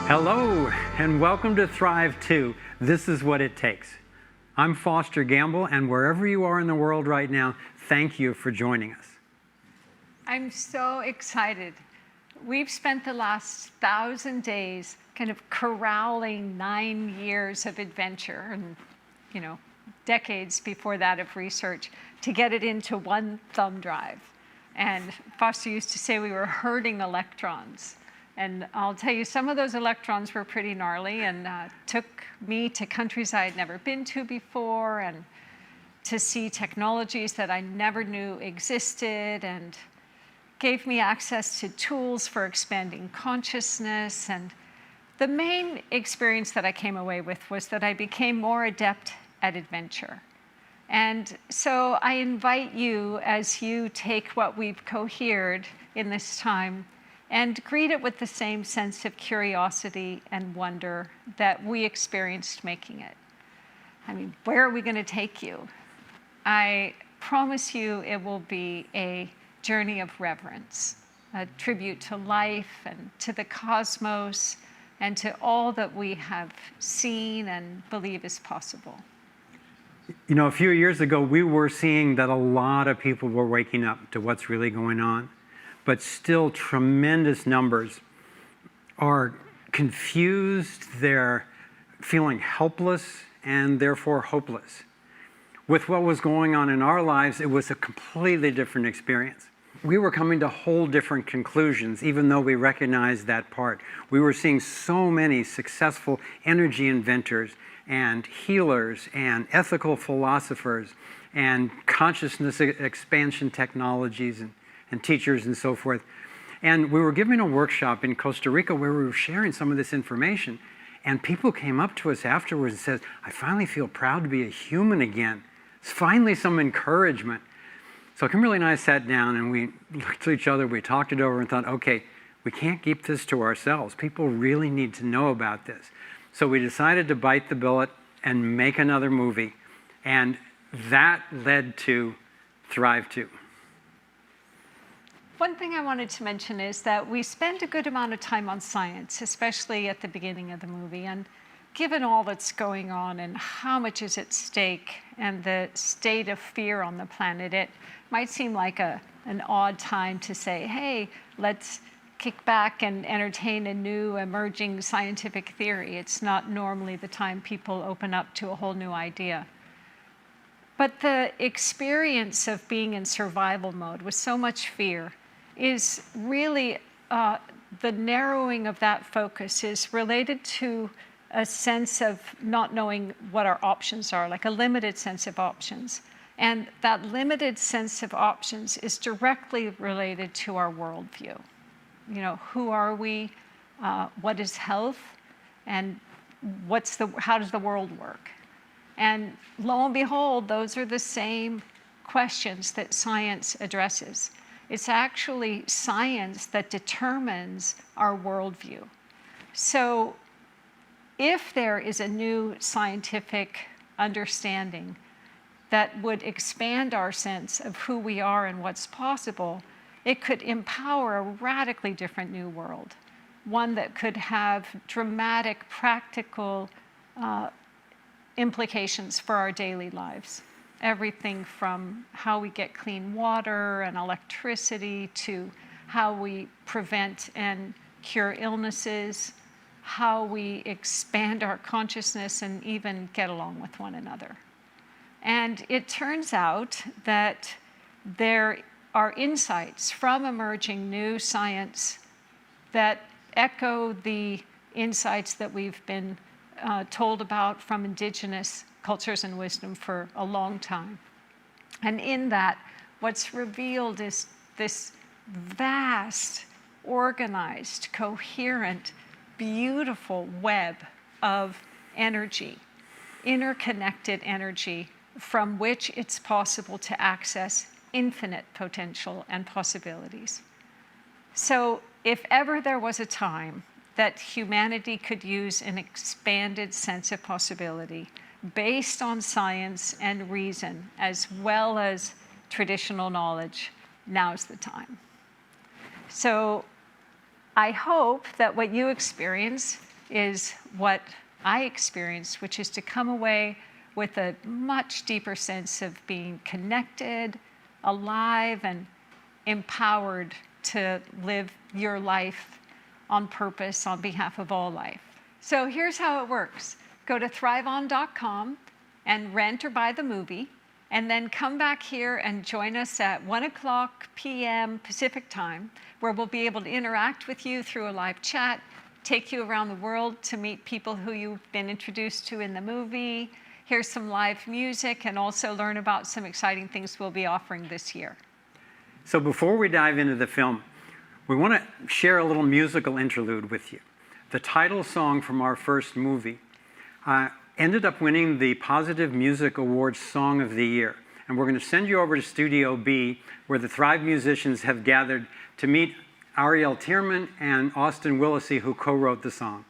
Hello, and welcome to Thrive 2. This is what it takes. I'm Foster Gamble, and wherever you are in the world right now, thank you for joining us. I'm so excited. We've spent the last 1,000 days kind of corralling 9 years of adventure and, decades before that of research to get it into one thumb drive. And Foster used to say we were herding electrons. And I'll tell you, some of those electrons were pretty gnarly and took me to countries I had never been to before and to see technologies that I never knew existed, and gave me access to tools for expanding consciousness. And the main experience that I came away with was that I became more adept at adventure. And so I invite you, as you take what we've cohered in this time, and greet it with the same sense of curiosity and wonder that we experienced making it. I mean, where are we going to take you? I promise you it will be a journey of reverence, a tribute to life and to the cosmos and to all that we have seen and believe is possible. A few years ago, we were seeing that a lot of people were waking up to what's really going on. But still, tremendous numbers are confused, they're feeling helpless, and therefore hopeless. With what was going on in our lives, it was a completely different experience. We were coming to whole different conclusions, even though we recognized that part. We were seeing so many successful energy inventors and healers and ethical philosophers and consciousness expansion technologies and teachers and so forth. And we were giving a workshop in Costa Rica where we were sharing some of this information. And people came up to us afterwards and said, I finally feel proud to be a human again. It's finally some encouragement. So Kimberly and I sat down and we looked at each other, we talked it over and thought, okay, we can't keep this to ourselves. People really need to know about this. So we decided to bite the bullet and make another movie. And that led to Thrive 2. One thing I wanted to mention is that we spend a good amount of time on science, especially at the beginning of the movie. And given all that's going on and how much is at stake and the state of fear on the planet, it might seem like an odd time to say, hey, let's kick back and entertain a new emerging scientific theory. It's not normally the time people open up to a whole new idea. But the experience of being in survival mode with so much fear is really, the narrowing of that focus is related to a sense of not knowing what our options are, like a limited sense of options. And that limited sense of options is directly related to our worldview. Who are we? What is health? And how does the world work? And lo and behold, those are the same questions that science addresses. It's actually science that determines our worldview. So if there is a new scientific understanding that would expand our sense of who we are and what's possible, it could empower a radically different new world, one that could have dramatic, practical implications for our daily lives. Everything from how we get clean water and electricity to how we prevent and cure illnesses, how we expand our consciousness and even get along with one another. And it turns out that there are insights from emerging new science that echo the insights that we've been told about from indigenous cultures and wisdom for a long time. And in that, what's revealed is this vast, organized, coherent, beautiful web of energy, interconnected energy, from which it's possible to access infinite potential and possibilities. So if ever there was a time that humanity could use an expanded sense of possibility based on science and reason, as well as traditional knowledge, now's the time. So I hope that what you experience is what I experienced, which is to come away with a much deeper sense of being connected, alive, and empowered to live your life on purpose on behalf of all life. So here's how it works. Go to thriveon.com and rent or buy the movie, and then come back here and join us at 1:00 p.m. Pacific time, where we'll be able to interact with you through a live chat, take you around the world to meet people who you've been introduced to in the movie, hear some live music, and also learn about some exciting things we'll be offering this year. So before we dive into the film, we want to share a little musical interlude with you. The title song from our first movie ended up winning the Positive Music Awards Song of the Year. And we're going to send you over to Studio B, where the Thrive musicians have gathered to meet Ariel Tierman and Austin Willisey, who co-wrote the song.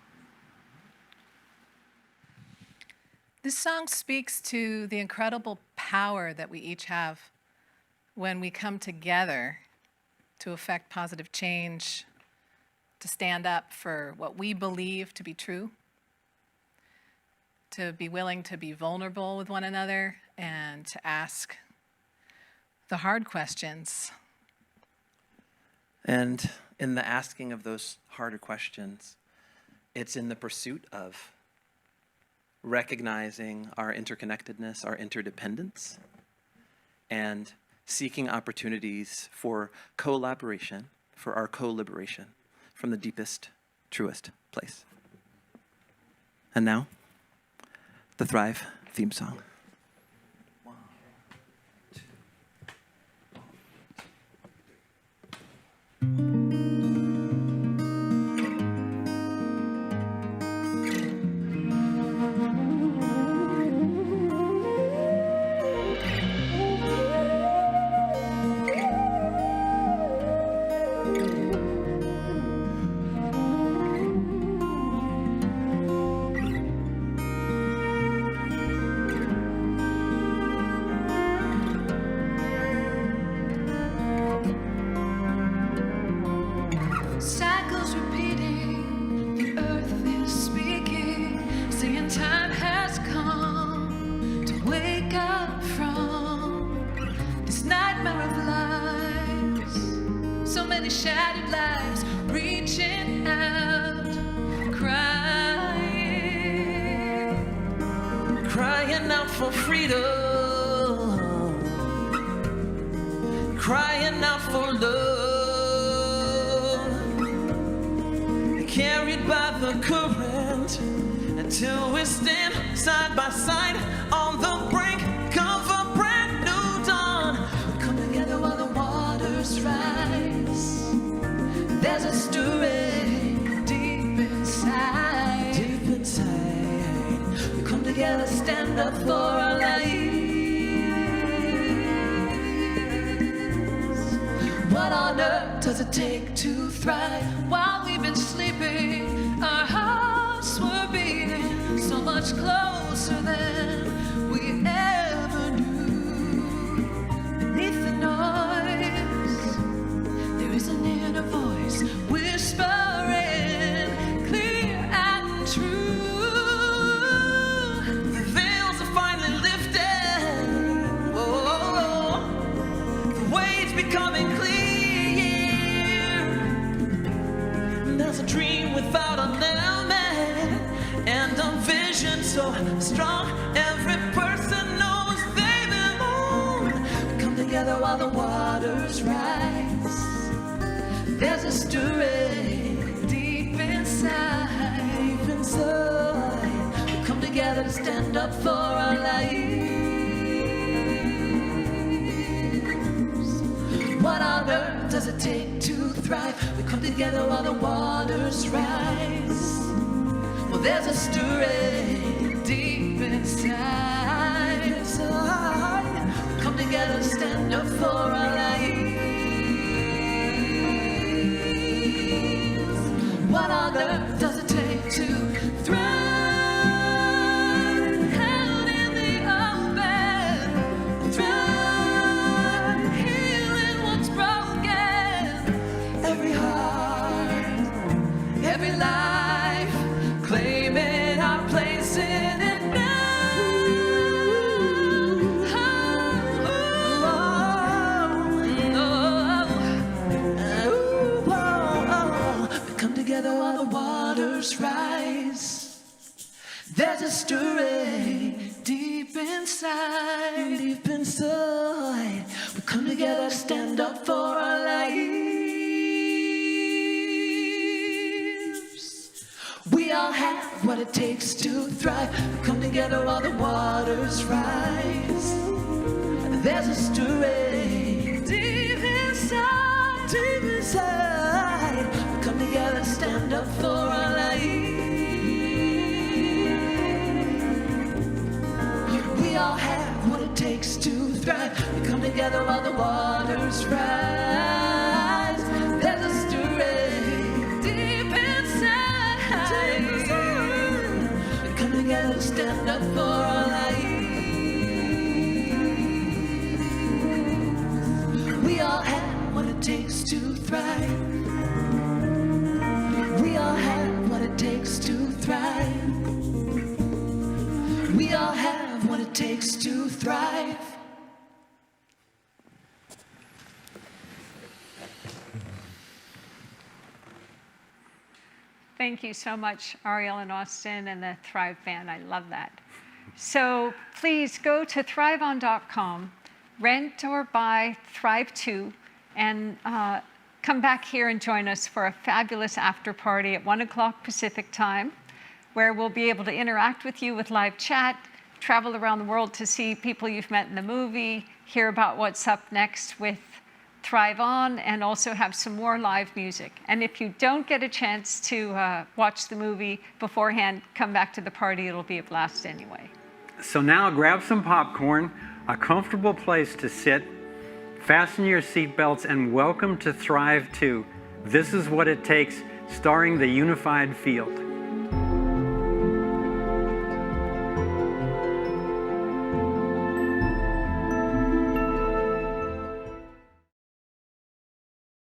This song speaks to the incredible power that we each have when we come together to effect positive change, to stand up for what we believe to be true, to be willing to be vulnerable with one another, and to ask the hard questions. And in the asking of those harder questions, it's in the pursuit of recognizing our interconnectedness, our interdependence, and seeking opportunities for collaboration, for our co-liberation from the deepest, truest place. And now, the Thrive theme song. Cycles repeating, the earth is speaking, saying time has come to wake up from this nightmare of lives. So many shattered lives reaching out, crying out for freedom, crying out for love. Carried by the current until we stand side by side on the brink of a brand new dawn. We come together while the waters rise. There's a stirring deep inside. Deep inside. We come together, stand up for our lives. What on earth does it take to thrive? While we've been sleeping, our hearts were beating so much closer than we ever knew. Beneath the noise, there is an inner voice whispering, clear and true. The veils are finally lifted. Oh, the waves becoming clear. There's a dream without an element, and a vision so strong every person knows they belong. We come together while the waters rise. There's a stirring deep inside. Deep inside. We come together to stand up for our lives. What on earth does it take to thrive? We come together while the waters rise. Well, there's a stirring deep inside. Inside. We come together to stand up for our lives. What on earth does it take to thrive? Held in the open, thrive, healing what's broken. Every heart, every life, inside, deep inside, we come together to stand up for our lives. We all have what it takes to thrive. We come together while the waters rise. There's a story deep inside, deep inside. We come together to stand up for our lives. We all have what it takes to thrive. We come together while the waters rise. There's a story deep inside, deep inside. We come together to stand up for our lives. We all have what it takes to thrive. We all have what it takes to thrive. We all have what it takes to thrive. Thank you so much, Ariel and Austin and the Thrive Band. I love that. So please go to thriveon.com, rent or buy Thrive 2, and come back here and join us for a fabulous after party at 1 o'clock Pacific time, where we'll be able to interact with you with live chat, travel around the world to see people you've met in the movie, hear about what's up next with Thrive On, and also have some more live music. And if you don't get a chance to watch the movie beforehand, come back to the party. It'll be a blast anyway. So now grab some popcorn, a comfortable place to sit, fasten your seatbelts, and welcome to Thrive 2. This is what it takes, starring the unified field.